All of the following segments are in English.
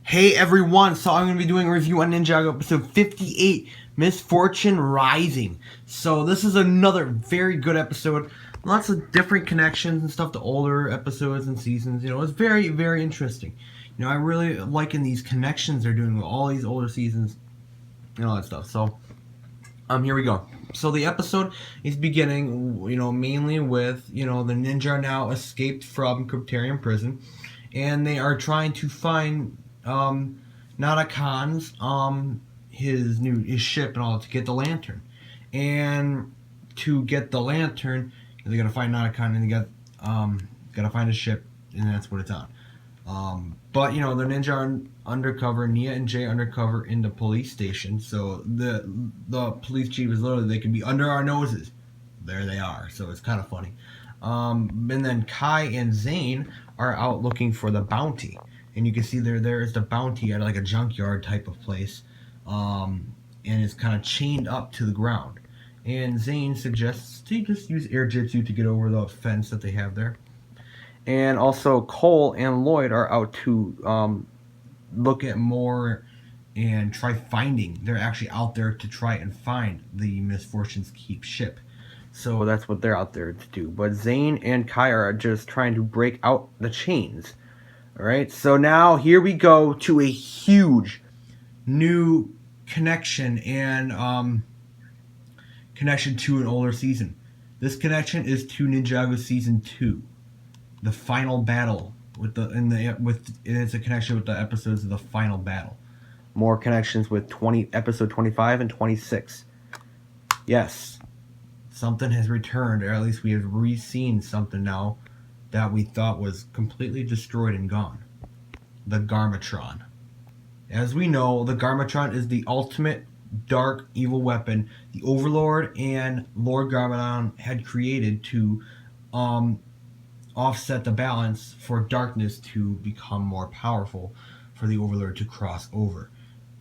Hey everyone, so I'm going to be doing a review on Ninjago episode 58, Misfortune Rising. So this is another very good episode. Lots of different connections and stuff to older episodes and seasons. It's very, very interesting. I really liking these connections they're doing with all these older seasons and all that stuff. So, here we go. So the episode is beginning, mainly with, the ninja are now escaped from Kryptarian prison, and they are trying to find Nada-Khan's his ship and all to get the lantern. And to get the lantern, they gotta find Nada-Khan and they gotta find his ship, and that's what it's on. But the ninja are undercover. Nia and Jay undercover in the police station. So the police chief is literally, they can be under our noses. There they are. So it's kind of funny. And then Kai and Zane are out looking for the bounty, and you can see there is the bounty at like a junkyard type of place, and it's kind of chained up to the ground. And Zane suggests to just use air jitsu to get over the fence that they have there. And also Cole and Lloyd are out to look at more and try finding. They're actually out there to try and find the Misfortune's Keep ship. So that's what they're out there to do. But Zane and Kai are just trying to break out the chains. Alright, so now here we go to a huge new connection and connection to an older season. This connection is to Ninjago Season 2. The final battle and it's a connection with the episodes of the final battle. More connections with episode 25 and 26. Yes, something has returned, or at least we have re-seen something now that we thought was completely destroyed and gone. The Garma-Tron. As we know, the Garma-Tron is the ultimate dark evil weapon the Overlord and Lord Garma-Tron had created to offset the balance for darkness to become more powerful for the Overlord to cross over.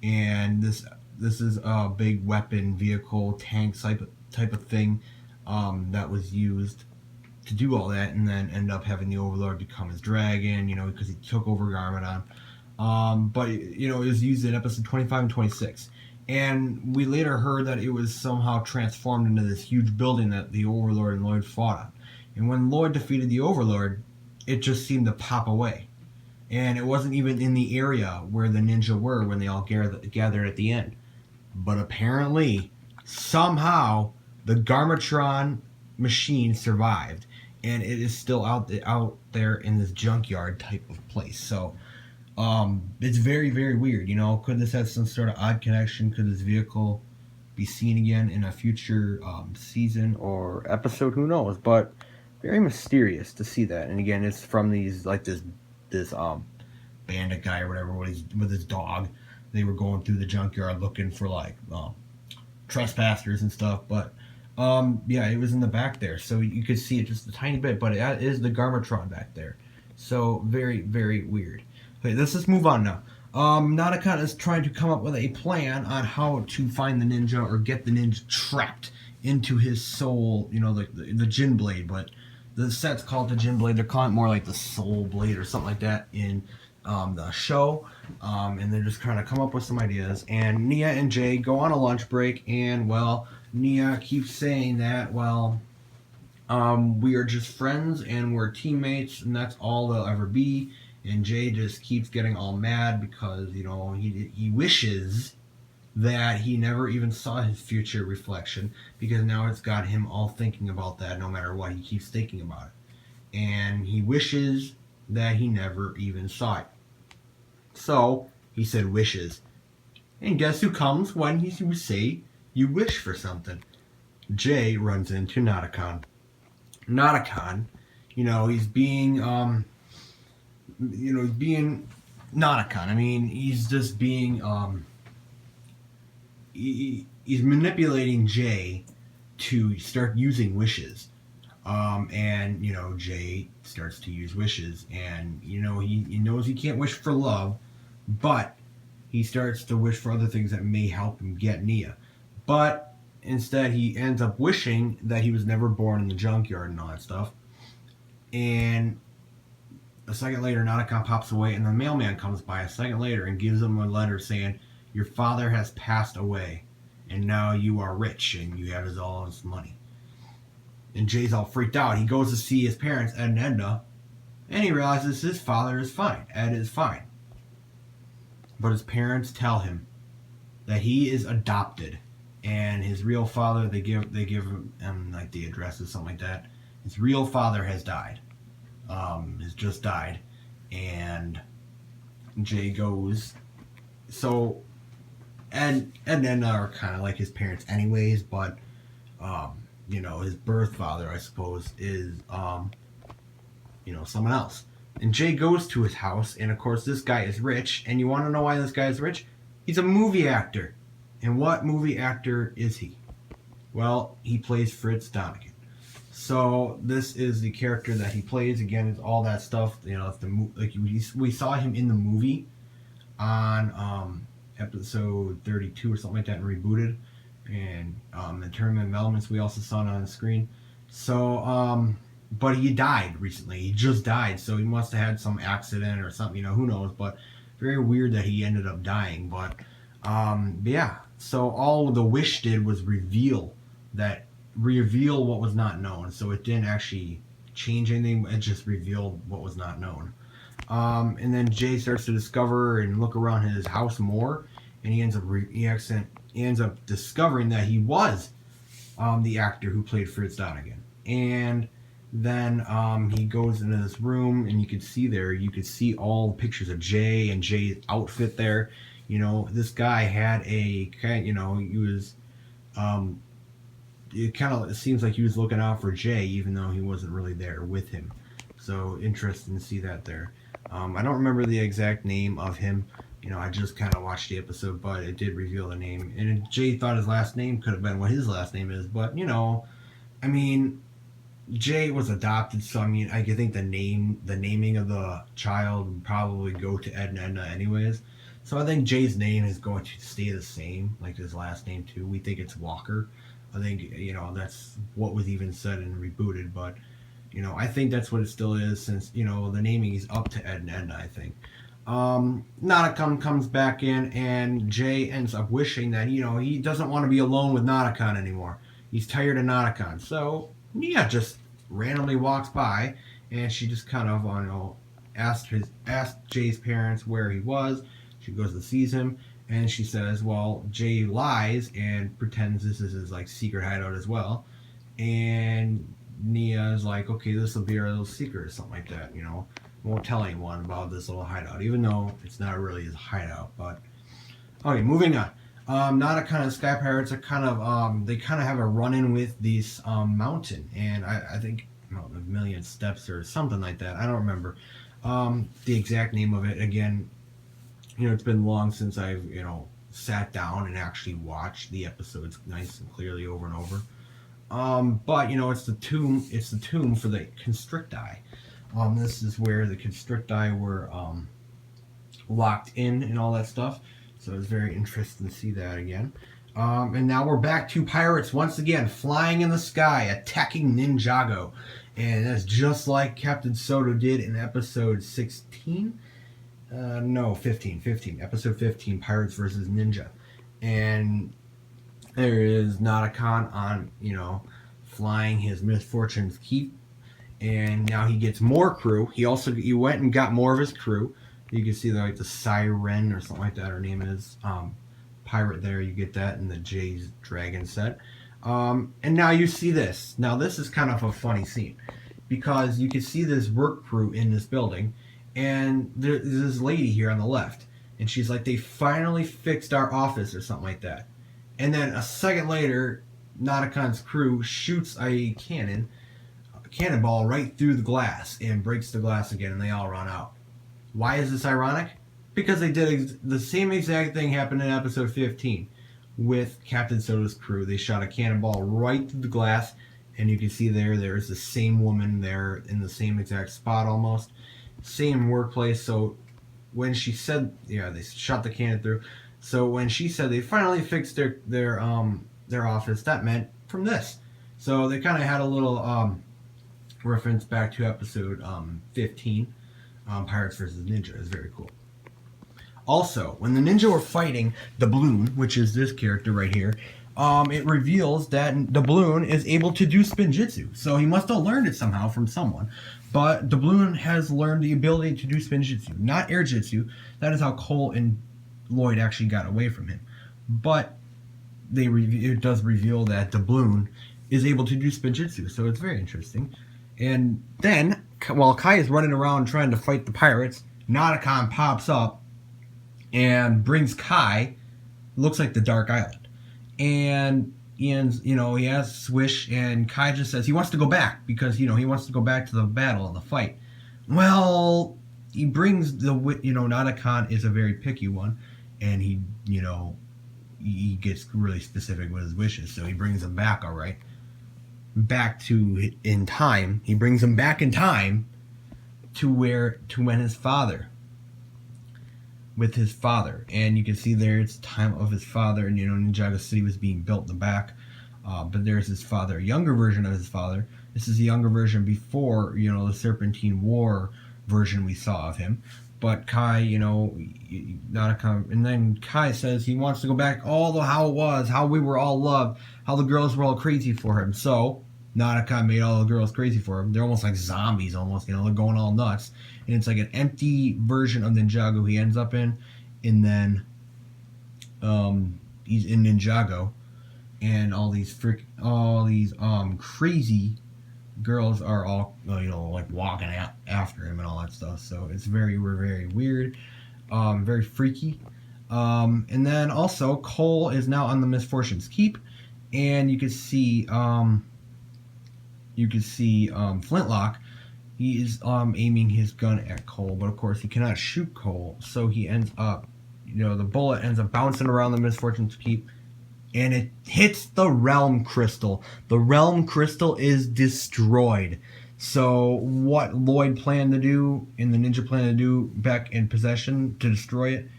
And this is a big weapon, vehicle, tank type of thing that was used to do all that, and then end up having the Overlord become his dragon, because he took over Garmatron. But it was used in episode 25 and 26. And we later heard that it was somehow transformed into this huge building that the Overlord and Lloyd fought on. And when Lloyd defeated the Overlord, it just seemed to pop away. And it wasn't even in the area where the ninja were when they all gathered at the end. But apparently, somehow, the Garmatron machine survived. And it is still out there in this junkyard type of place. So, it's very, very weird. Could this have some sort of odd connection? Could this vehicle be seen again in a future season or episode? Who knows? But very mysterious to see that. And again, it's from these, like this bandit guy or whatever with his dog. They were going through the junkyard looking for like trespassers and stuff. But yeah, it was in the back there, so you could see it just a tiny bit. But it is the Garmatron back there. So very, very weird. Okay, let's just move on now. Nada-Khan is trying to come up with a plan on how to find the ninja or get the ninja trapped into his soul, like the Djinn Blade, but the set's called the Djinn Blade. They're calling it more like the Soul Blade or something like that in the show. And they're just trying to come up with some ideas. And Nia and Jay go on a lunch break, and, well, Nia keeps saying that, we are just friends and we're teammates, and that's all they'll ever be. And Jay just keeps getting all mad because, he wishes that he never even saw his future reflection, because now it's got him all thinking about that no matter what. He keeps thinking about it. And he wishes that he never even saw it. So, he said wishes. And guess who comes when you say you wish for something? Jay runs into Nada-Khan. Nada-Khan, he's being being Nada-Khan. I mean, he's just being he's manipulating Jay to start using wishes. And Jay starts to use wishes, and he knows he can't wish for love, but he starts to wish for other things that may help him get Nia. But instead, he ends up wishing that he was never born in the junkyard and all that stuff. And a second later, Nanakon pops away, and the mailman comes by a second later and gives him a letter saying, "Your father has passed away, and now you are rich, and you have all his money." And Jay's all freaked out. He goes to see his parents, Ed and Edna, and he realizes his father is fine. Ed is fine. But his parents tell him that he is adopted, and his real father, they give him like the address or something like that. His real father has died. Has just died. And Jay goes, so Ed and Edna are kind of like his parents anyways, but his birth father, I suppose, is someone else. And Jay goes to his house, and of course this guy is rich. And you want to know why this guy is rich? He's a movie actor. And what movie actor is he? Well, he plays Fritz Donegan. So this is the character that he plays. Again, it's all that stuff. We saw him in the movie on episode 32 or something like that, and Rebooted. And in Tournament of Elements, we also saw it on the screen. So, but he died recently. He just died, so he must have had some accident or something. Who knows? But very weird that he ended up dying. But yeah. So all the Wish did was reveal what was not known. So it didn't actually change anything. It just revealed what was not known. And then Jay starts to discover and look around his house more, and he ends up discovering that he was the actor who played Fritz Donegan. And then he goes into this room, and you could see all the pictures of Jay and Jay's outfit there. This guy had he was it seems like he was looking out for Jay, even though he wasn't really there with him. So interesting to see that there. I don't remember the exact name of him. I just kind of watched the episode, but it did reveal the name. And Jay thought his last name could have been what his last name is, but Jay was adopted, so I think the naming of the child would probably go to Ed and Edna anyways. So I think Jay's name is going to stay the same, like his last name too. We think it's Walker. I think that's what was even said in Rebooted, but I think that's what it still is, since the naming is up to Ed and Edna, I think. Nanakon comes back in, and Jay ends up wishing that he doesn't want to be alone with Nanakon anymore. He's tired of Nanakon, so yeah, just randomly walks by, and she just kind of asked Jay's parents where he was. She goes and sees him, and she says, well, Jay lies and pretends this is his secret hideout as well. And Nia is like, okay, this will be our little secret or something like that. Won't tell anyone about this little hideout, even though it's not really his hideout. But okay, moving on. Nanakon and Sky Pirates are kind of have a run-in with this mountain, and I think a million steps or something like that. I don't remember the exact name of it. Again, it's been long since I've sat down and actually watched the episodes nice and clearly over and over. But it's the tomb. It's the tomb for the Constricti. This is where the Constricti were locked in and all that stuff. So it's very interesting to see that again. And now we're back to pirates once again, flying in the sky, attacking Ninjago. And that's just like Captain Soto did in episode 16. 15. Episode 15, Pirates versus Ninja. And there is Nanakon on, flying his Misfortune's Keep. And now he gets more crew. He went and got more of his crew. You can see the Siren or something like that, her name is. Pirate there, you get that in the Jay's Dragon set. And now you see this. Now this is kind of a funny scene, because you can see this work crew in this building, and there's this lady here on the left, and she's like, they finally fixed our office or something like that. And then a second later, Nanakon's crew shoots a cannonball right through the glass and breaks the glass again, and they all run out. Why is this ironic? Because they did the same exact thing happened in episode 15 with Captain Soda's crew. They shot a cannonball right through the glass, and you can see there's the same woman there in the same exact spot almost. Same workplace. So when she said, they shot the cannon through. So when she said they finally fixed their office, that meant from this. So they kind of had a little reference back to episode 15. Pirates versus Ninja is very cool. Also, when the ninja were fighting the balloon, which is this character right here, it reveals that the balloon is able to do spinjitzu. So he must have learned it somehow from someone. But the balloon has learned the ability to do spinjitzu, not air jitsu. That is how Cole and Lloyd actually got away from him. But it does reveal that the balloon is able to do spinjitzu, so it's very interesting. And then, while Kai is running around trying to fight the pirates, Nanakan pops up and brings Kai, looks like the Dark Island. And Ian's, he asks Swish, and Kai just says he wants to go back because, he wants to go back to the battle and the fight. Well, he brings Nanakan is a very picky one, and he gets really specific with his wishes, so he brings him back, all right. Back to in time. He brings him back in time to when his father. With his father, and you can see there it's the time of his father, and Ninjago City was being built in the back, but there's his father, a younger version of his father. This is the younger version before the Serpentine War version we saw of him. But Kai, Nanaka, and then Kai says he wants to go back all to how it was, how we were all loved, how the girls were all crazy for him. So Nanaka made all the girls crazy for him. They're almost like zombies, almost. They're going all nuts. And it's like an empty version of Ninjago he ends up in. And then he's in Ninjago, and all these crazy girls are all like walking after him and all that stuff. So it's very weird, very freaky. And then also Cole is now on the Misfortune's Keep, and you can see Flintlock. He is aiming his gun at Cole, but of course he cannot shoot Cole, so he ends up, the bullet ends up bouncing around the Misfortune's Keep, and it hits the Realm Crystal. The Realm Crystal is destroyed. So what Lloyd planned to do, and the ninja planned to do back in Possession to destroy it,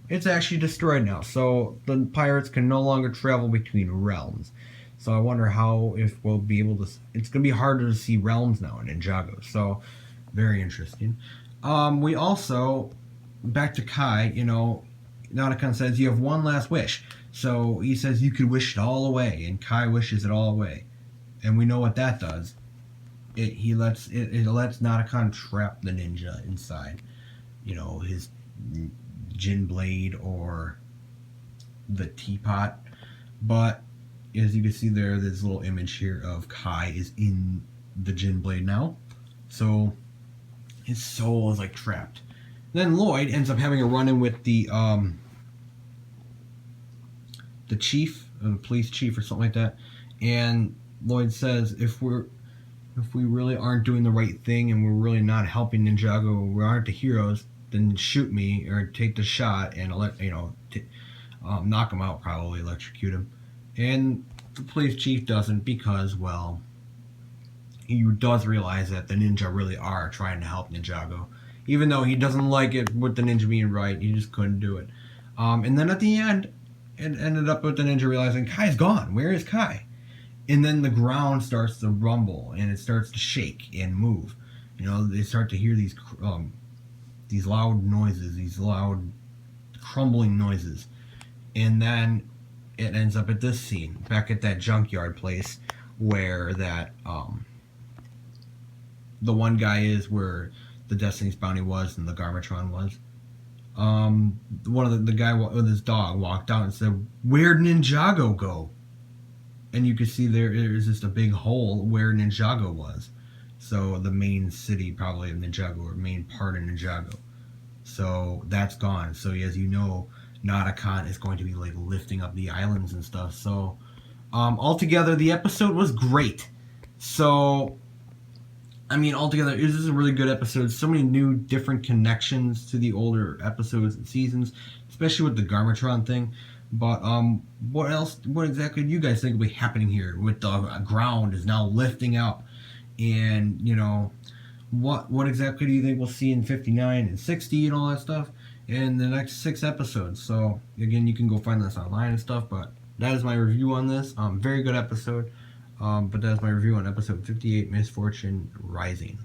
it's actually destroyed now. So the pirates can no longer travel between realms. So I wonder if we'll be able to. It's going to be harder to see realms now in Ninjago. So very interesting. We also, back to Kai, Nanakan says you have one last wish. So he says you could wish it all away, and Kai wishes it all away. And we know what that does. It lets Nanakan trap the ninja inside, his Djinn Blade or the teapot. But as you can see there, this little image here of Kai is in the Djinn Blade now. So his soul is like trapped. Then Lloyd ends up having a run-in with the chief, the police chief or something like that. And Lloyd says, if we really aren't doing the right thing and we're really not helping Ninjago, we aren't the heroes, then shoot me or take the shot and knock him out, probably electrocute him. And the police chief doesn't because, well, he does realize that the ninja really are trying to help Ninjago. Even though he doesn't like it with the ninja being right, he just couldn't do it. And then at the end, it ended up with the ninja realizing Kai's gone. Where is Kai? And then the ground starts to rumble and it starts to shake and move. They start to hear these loud noises, these loud crumbling noises. And then it ends up at this scene, back at that junkyard place where that the one guy is where the Destiny's Bounty was and the Garma-Tron was. One of the guy with his dog walked out and said, "Where'd Ninjago go?" And you can see there is just a big hole where Ninjago was. So the main city probably of Ninjago, or main part of Ninjago. So that's gone. So as you know, Nanakan is going to be like lifting up the islands and stuff. So altogether the episode was great. So altogether this is a really good episode. So many new different connections to the older episodes and seasons, especially with the Garmatron thing. But what exactly do you guys think will be happening here with the ground is now lifting up, and what exactly do you think we'll see in 59 and 60 and all that stuff in the next 6 episodes? So again, you can go find this online and stuff, but that is my review on this. Very good episode. But that's my review on episode 58, Misfortune Rising.